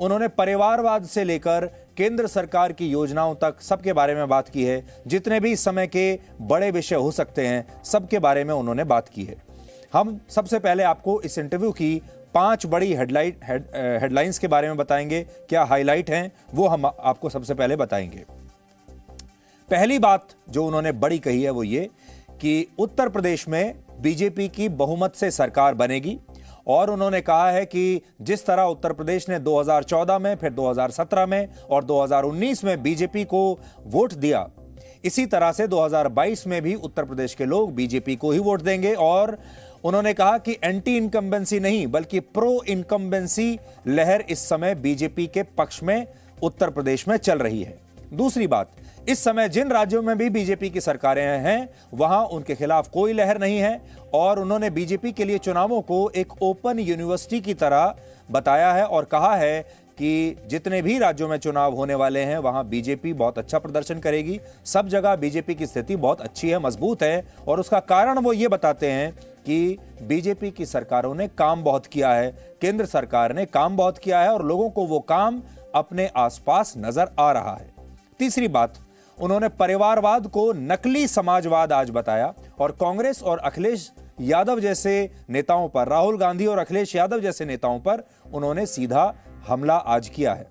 उन्होंने परिवारवाद से लेकर केंद्र सरकार की योजनाओं तक सबके बारे में बात की है। जितने भी इस समय के बड़े विषय हो सकते हैं, सबके बारे में उन्होंने बात की है। हम सबसे पहले आपको इस इंटरव्यू की 5 बड़ी हेडलाइंस के बारे में बताएंगे। क्या हाईलाइट हैं वो हम आपको सबसे पहले बताएंगे। पहली बात जो उन्होंने बड़ी कही है वो ये कि उत्तर प्रदेश में बीजेपी की बहुमत से सरकार बनेगी, और उन्होंने कहा है कि जिस तरह उत्तर प्रदेश ने 2014 में, फिर 2017 में और 2019 में बीजेपी को वोट दिया, इसी तरह से 2022 में भी उत्तर प्रदेश के लोग बीजेपी को ही वोट देंगे। और उन्होंने कहा कि एंटी इनकम्बेंसी नहीं बल्कि प्रो इनकम्बेंसी लहर इस समय बीजेपी के पक्ष में उत्तर प्रदेश में चल रही है। दूसरी बात, इस समय जिन राज्यों में भी बीजेपी की सरकारें हैं वहां उनके खिलाफ कोई लहर नहीं है, और उन्होंने बीजेपी के लिए चुनावों को एक ओपन यूनिवर्सिटी की तरह बताया है और कहा है कि जितने भी राज्यों में चुनाव होने वाले हैं वहां बीजेपी बहुत अच्छा प्रदर्शन करेगी। सब जगह बीजेपी की स्थिति बहुत अच्छी है, मजबूत है, और उसका कारण वो ये बताते हैं कि बीजेपी की सरकारों ने काम बहुत किया है, केंद्र सरकार ने काम बहुत किया है और लोगों को वो काम अपने आसपास नजर आ रहा है। तीसरी बात, उन्होंने परिवारवाद को नकली समाजवाद आज बताया, और कांग्रेस और अखिलेश यादव जैसे नेताओं पर, राहुल गांधी और अखिलेश यादव जैसे नेताओं पर उन्होंने सीधा हमला आज किया है।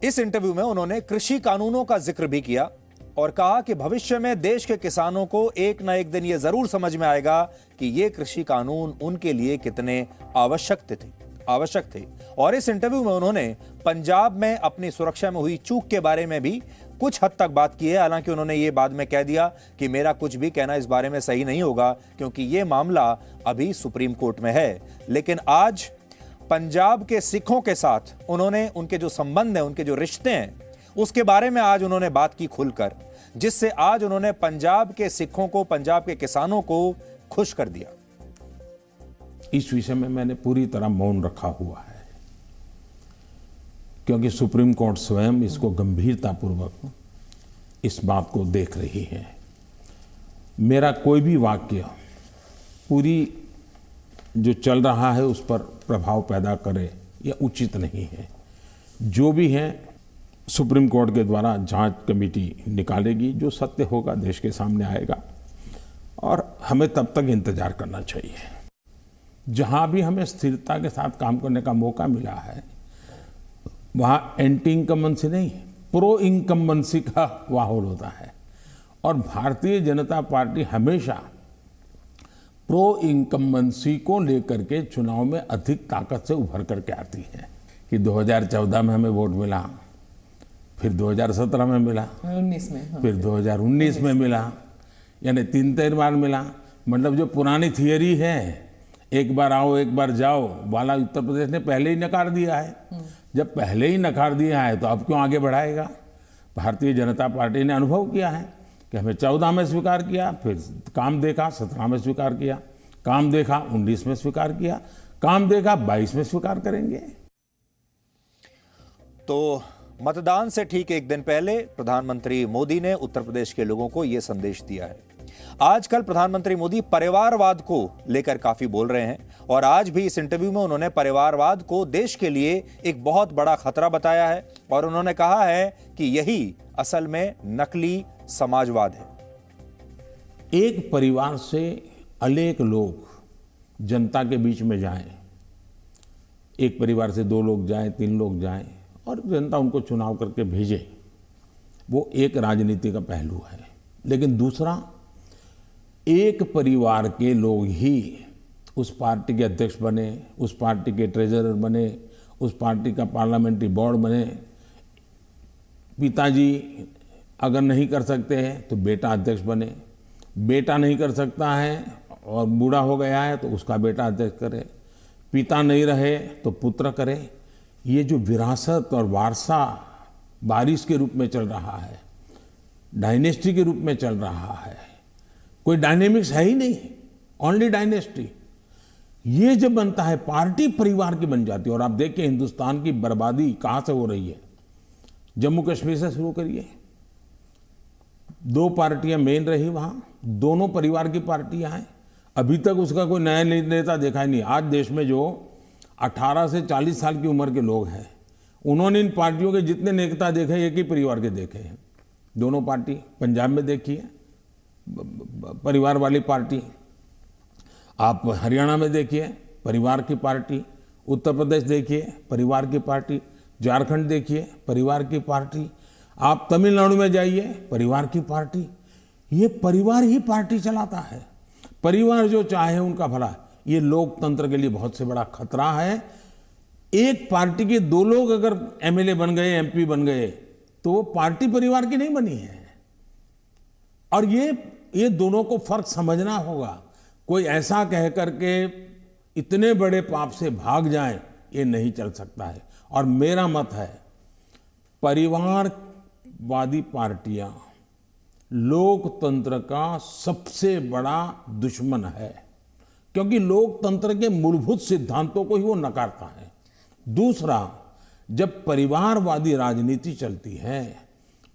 इस इंटरव्यू में उन्होंने कृषि कानूनों का जिक्र भी किया और कहा कि भविष्य में देश के किसानों को एक ना एक दिन यह जरूर समझ में आएगा कि ये कृषि कानून उनके लिए कितने आवश्यक थे। और इस इंटरव्यू में उन्होंने पंजाब में अपनी सुरक्षा में हुई चूक के बारे में भी कुछ हद तक बात की है। हालांकि उन्होंने ये बाद में कह दिया कि मेरा कुछ भी कहना इस बारे में सही नहीं होगा क्योंकि ये मामला अभी सुप्रीम कोर्ट में है। लेकिन आज पंजाब के सिखों के साथ उन्होंने उनके जो संबंध हैं, उनके जो रिश्ते हैं, उसके बारे में आज उन्होंने बात की खुलकर, जिससे आज उन्होंने पंजाब के सिखों को, पंजाब के किसानों को खुश कर दिया। इस विषय में मैंने पूरी तरह मौन रखा हुआ है क्योंकि सुप्रीम कोर्ट स्वयं इसको गंभीरतापूर्वक इस बात को देख रही है। मेरा कोई भी वाक्य पूरी जो चल रहा है उस पर प्रभाव पैदा करे यह उचित नहीं है। जो भी है सुप्रीम कोर्ट के द्वारा जांच कमेटी निकालेगी, जो सत्य होगा देश के सामने आएगा, और हमें तब तक इंतजार करना चाहिए। जहां भी हमें स्थिरता के साथ काम करने का मौका मिला है वहां एंटी इनकम्बेंसी नहीं, प्रो इनकम्बेंसी का माहौल होता है, और भारतीय जनता पार्टी हमेशा प्रो इनकम्बेंसी को लेकर के चुनाव में अधिक ताकत से उभर करके आती है कि 2014 में हमें वोट मिला, फिर 2017 में मिला, 19 में, हाँ। फिर 2019 में मिला, यानी 3 बार मिला। मतलब जो पुरानी थियरी है एक बार आओ एक बार जाओ वाला उत्तर प्रदेश ने पहले ही नकार दिया है। जब पहले ही नकार दिया है तो अब क्यों आगे बढ़ाएगा। भारतीय जनता पार्टी ने अनुभव किया है कि हमें 14 में स्वीकार किया, फिर काम देखा 17 में स्वीकार किया, काम देखा 19 में स्वीकार किया, काम देखा 22 में स्वीकार करेंगे। तो मतदान से ठीक एक दिन पहले प्रधानमंत्री मोदी ने उत्तर प्रदेश के लोगों को यह संदेश दिया है। आजकल प्रधानमंत्री मोदी परिवारवाद को लेकर काफी बोल रहे हैं, और आज भी इस इंटरव्यू में उन्होंने परिवारवाद को देश के लिए एक बहुत बड़ा खतरा बताया है, और उन्होंने कहा है कि यही असल में नकली समाजवाद है। एक परिवार से अनेक लोग जनता के बीच में जाएं, एक परिवार से 2 लोग जाएं, 3 लोग जाएं, और जनता उनको चुनाव करके भेजे, वो एक राजनीति का पहलू है। लेकिन दूसरा, एक परिवार के लोग ही उस पार्टी के अध्यक्ष बने, उस पार्टी के ट्रेजरर बने, उस पार्टी का पार्लियामेंट्री बोर्ड बने। पिताजी अगर नहीं कर सकते हैं तो बेटा अध्यक्ष बने, बेटा नहीं कर सकता है और बूढ़ा हो गया है तो उसका बेटा अध्यक्ष करे, पिता नहीं रहे तो पुत्र करे। ये जो विरासत और वारसा बारिश के रूप में चल रहा है, डायनेस्टी के रूप में चल रहा है, कोई डायनेमिक्स है ही नहीं, ओनली डायनेस्टी। ये जब बनता है पार्टी परिवार की बन जाती है। और आप देखिए हिंदुस्तान की बर्बादी कहाँ से हो रही है। जम्मू कश्मीर से शुरू करिए, 2 पार्टियां मेन रही वहां, दोनों परिवार की पार्टियां हैं, अभी तक उसका कोई नया नेता देखा ही नहीं। आज देश में जो 18 से 40 साल की उम्र के लोग हैं। उन्होंने इन पार्टियों के जितने नेता देखे एक ही परिवार के देखे हैं। दोनों पार्टी पंजाब में देखिए, परिवार वाली पार्टी, आप हरियाणा में देखिए परिवार की पार्टी, उत्तर प्रदेश देखिए परिवार की पार्टी, झारखंड देखिए परिवार की पार्टी, आप तमिलनाडु में जाइए परिवार की पार्टी। ये परिवार ही पार्टी चलाता है। परिवार जो चाहे उनका भला। ये लोकतंत्र के लिए बहुत से बड़ा खतरा है। एक पार्टी के दो लोग अगर एमएलए बन गए, एमपी बन गए, तो वो पार्टी परिवार की नहीं बनी है। और ये दोनों को फर्क समझना होगा। कोई ऐसा कह करके इतने बड़े पाप से भाग जाए, ये नहीं चल सकता है। और मेरा मत है, परिवारवादी पार्टियां लोकतंत्र का सबसे बड़ा दुश्मन है, क्योंकि लोकतंत्र के मूलभूत सिद्धांतों को ही वो नकारता है। दूसरा, जब परिवारवादी राजनीति चलती है,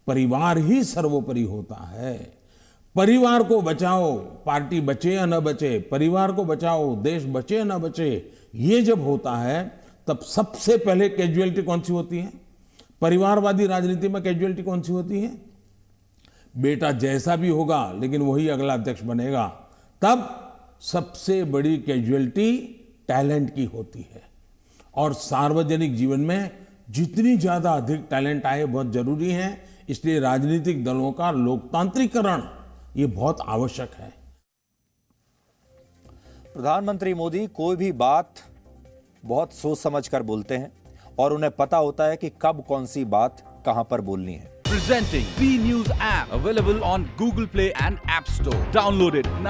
परिवार ही सर्वोपरि होता है। परिवार को बचाओ, पार्टी बचे या न बचे, परिवार को बचाओ, देश बचे या न बचे, ये जब होता है तब सबसे पहले कैजुअलिटी कौन सी होती है? परिवारवादी राजनीति में कैजुअलिटी कौन सी होती है? बेटा जैसा भी होगा लेकिन वही अगला अध्यक्ष बनेगा। तब सबसे बड़ी कैजुअलिटी टैलेंट की होती है। और सार्वजनिक जीवन में जितनी ज्यादा अधिक टैलेंट आए बहुत जरूरी है। इसलिए राजनीतिक दलों का लोकतांत्रिकरण ये बहुत आवश्यक है। प्रधानमंत्री मोदी कोई भी बात बहुत सोच समझ कर बोलते हैं और उन्हें पता होता है कि कब कौन सी बात कहां पर बोलनी है। Presenting V News app, available on Google Play and App Store. Download it now.